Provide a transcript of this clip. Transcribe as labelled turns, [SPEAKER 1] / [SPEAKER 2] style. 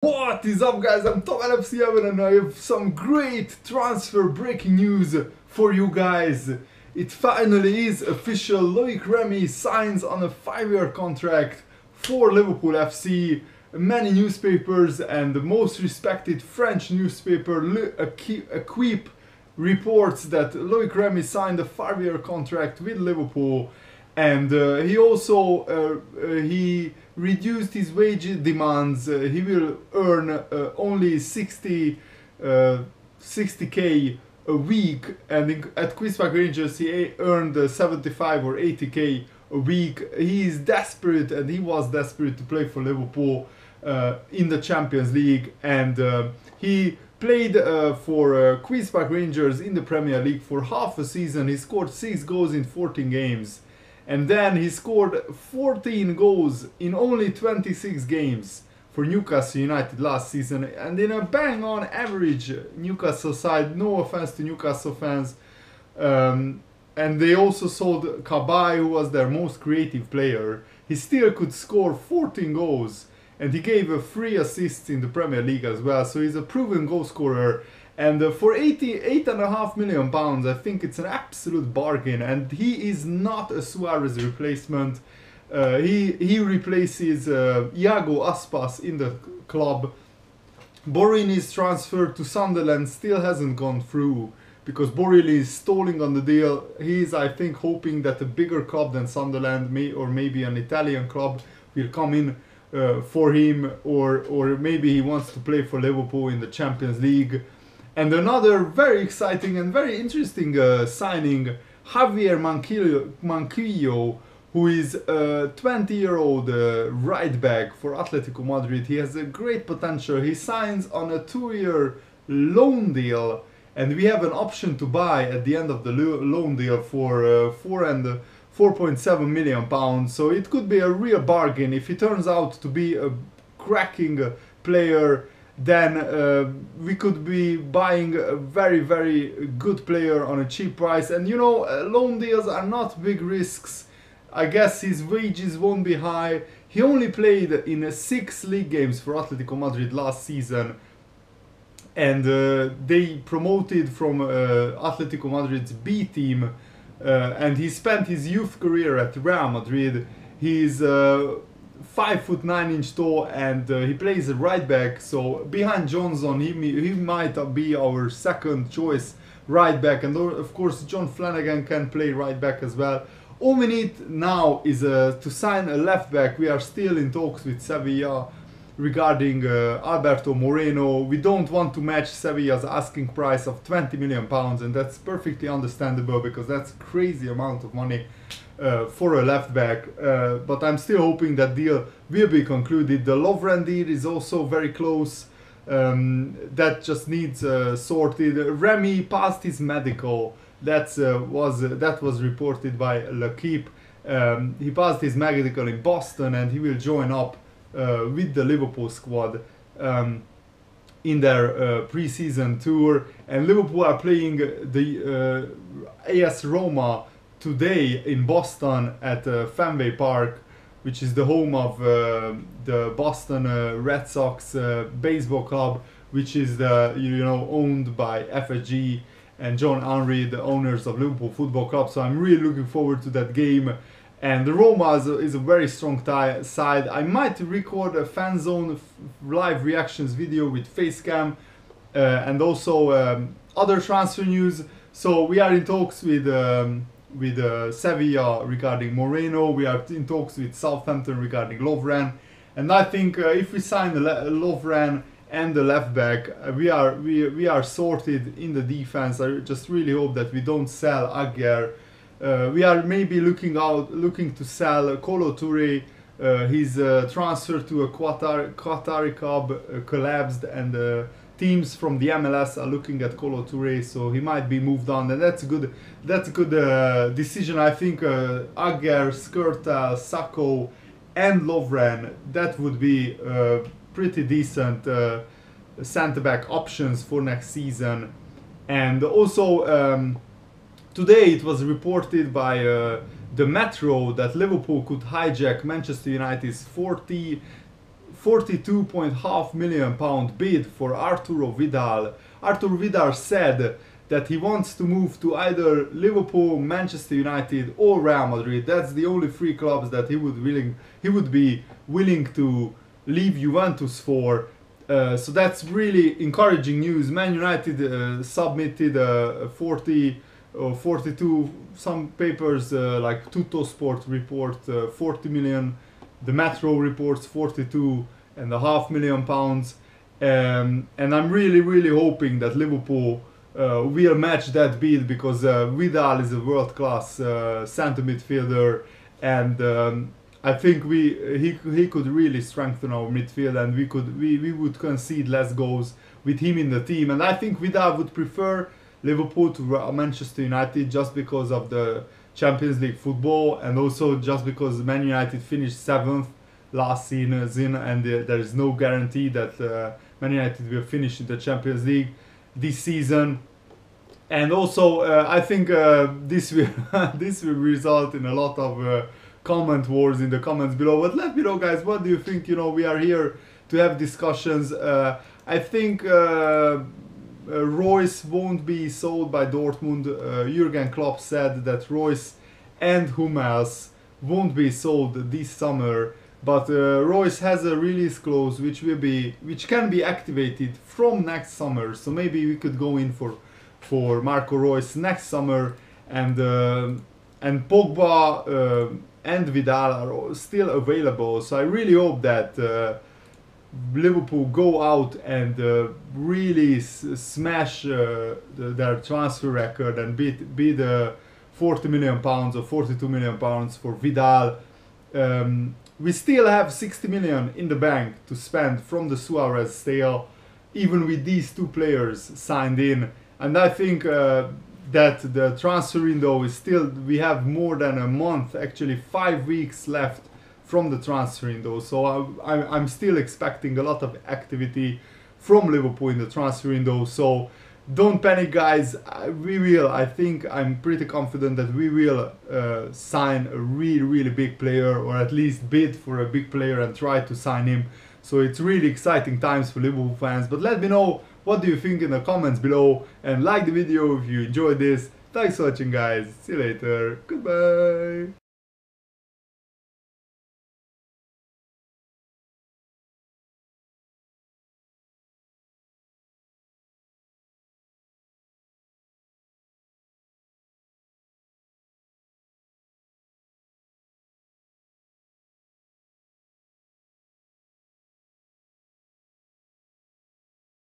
[SPEAKER 1] What is up, guys? I'm Tom LFC7 and I have some great transfer breaking news for you guys. It finally is official. Remy signs on a 5-year contract for Liverpool FC. Many newspapers and the most respected French newspaper Equipe reports that Remy signed a 5-year contract with Liverpool, and he reduced his wage demands. He will earn only 60k a week, and at Queen's Park Rangers he earned 75 or 80k a week. He is desperate, and he was desperate to play for Liverpool in the Champions League, and he played for Queen's Park Rangers in the Premier League for half a season. He scored 6 goals in 14 games. And then he scored 14 goals in only 26 games for Newcastle United last season. And in a bang-on average Newcastle side, no offense to Newcastle fans. And they also sold Cabaye, who was their most creative player. He still could score 14 goals. And he gave 3 assists in the Premier League as well. So he's a proven goal scorer. And for £88.5 million, I think it's an absolute bargain. And he is not a Suarez replacement. He replaces Iago Aspas in the club. Borini's transfer to Sunderland still hasn't gone through, because Borini is stalling on the deal. He is, I think, hoping that a bigger club than Sunderland, or maybe an Italian club, will come in for him, or maybe he wants to play for Liverpool in the Champions League. And another very exciting and very interesting signing, Javier Manquillo, who is a 20-year-old right back for Atletico Madrid. He has a great potential. He signs on a 2-year loan deal, and we have an option to buy at the end of the loan deal for £4.7 million. So it could be a real bargain. If he turns out to be a cracking player, then we could be buying a very, very good player on a cheap price. And you know, loan deals are not big risks. I guess his wages won't be high. He only played in 6 league games for Atletico Madrid last season, and they promoted from Atletico Madrid's B team, and he spent his youth career at Real Madrid. He's 5'9" tall, and he plays a right back. So behind Johnson, he might be our second choice right back, and of course John Flanagan can play right back as well. All we need now is to sign a left back. We are still in talks with Sevilla regarding Alberto Moreno. We don't want to match Sevilla's asking price of £20 million, and that's perfectly understandable, because that's a crazy amount of money for a left back. But I'm still hoping that deal will be concluded. The Lovren deal is also very close. That just needs sorted. Remy passed his medical. That was reported by L'Equipe. He passed his medical in Boston, and he will join up with the Liverpool squad in their pre-season tour. And Liverpool are playing the AS Roma today in Boston at Fenway Park, which is the home of the Boston Red Sox baseball club, which is owned by FSG and John Henry, the owners of Liverpool Football Club. So I'm really looking forward to that game. And the Roma is a very strong side. I might record a fan zone live reactions video with Facecam, and also other transfer news. So we are in talks with Sevilla regarding Moreno. We are in talks with Southampton regarding Lovren. And I think if we sign Lovren and the left back, we are sorted in the defense. I just really hope that we don't sell Aguirre. We are maybe looking to sell Kolo Touré. His transfer to a Qatari club collapsed, and teams from the MLS are looking at Kolo Touré, so he might be moved on, and that's a good decision. I think Aguirre, Skirta, Sacco, and Lovren, that would be pretty decent centre-back options for next season. And also today it was reported by the Metro that Liverpool could hijack Manchester United's 42.5 million pound bid for Arturo Vidal. Arturo Vidal said that he wants to move to either Liverpool, Manchester United or Real Madrid. That's the only three clubs that he would be willing to leave Juventus for. So that's really encouraging news. Man United submitted 40 or 42, some papers like Tuttosport report 40 million, the Metro reports 42.5 million pounds, and I'm really hoping that Liverpool will match that bid, because Vidal is a world-class centre midfielder, and I think he could really strengthen our midfield, and we would concede less goals with him in the team. And I think Vidal would prefer Liverpool to Manchester United just because of the Champions League football, and also just because Man United finished 7th last season, and there is no guarantee that Man United will finish in the Champions League this season. And also I think this will this will result in a lot of comment wars in the comments below. But let me know, guys, what do you think? You know, we are here to have discussions. I think Royce won't be sold by Dortmund. Jurgen Klopp said that Royce and Hummels won't be sold this summer, but Royce has a release clause which can be activated from next summer. So maybe we could go in for Marco Royce next summer, and Pogba and Vidal are still available. So I really hope that Liverpool go out and really smash their transfer record and beat the 40 million pounds or 42 million pounds for Vidal. We still have 60 million in the bank to spend from the Suarez sale, even with these two players signed in. And I think that the transfer window is still, we have more than a month, actually 5 weeks left from the transfer window. So I'm still expecting a lot of activity from Liverpool in the transfer window. So don't panic, guys. I think I'm pretty confident that we will sign a really big player, or at least bid for a big player and try to sign him. So it's really exciting times for Liverpool fans. But let me know, what do you think in the comments below, and like the video if you enjoyed this. Thanks for watching, guys. See you later. Goodbye.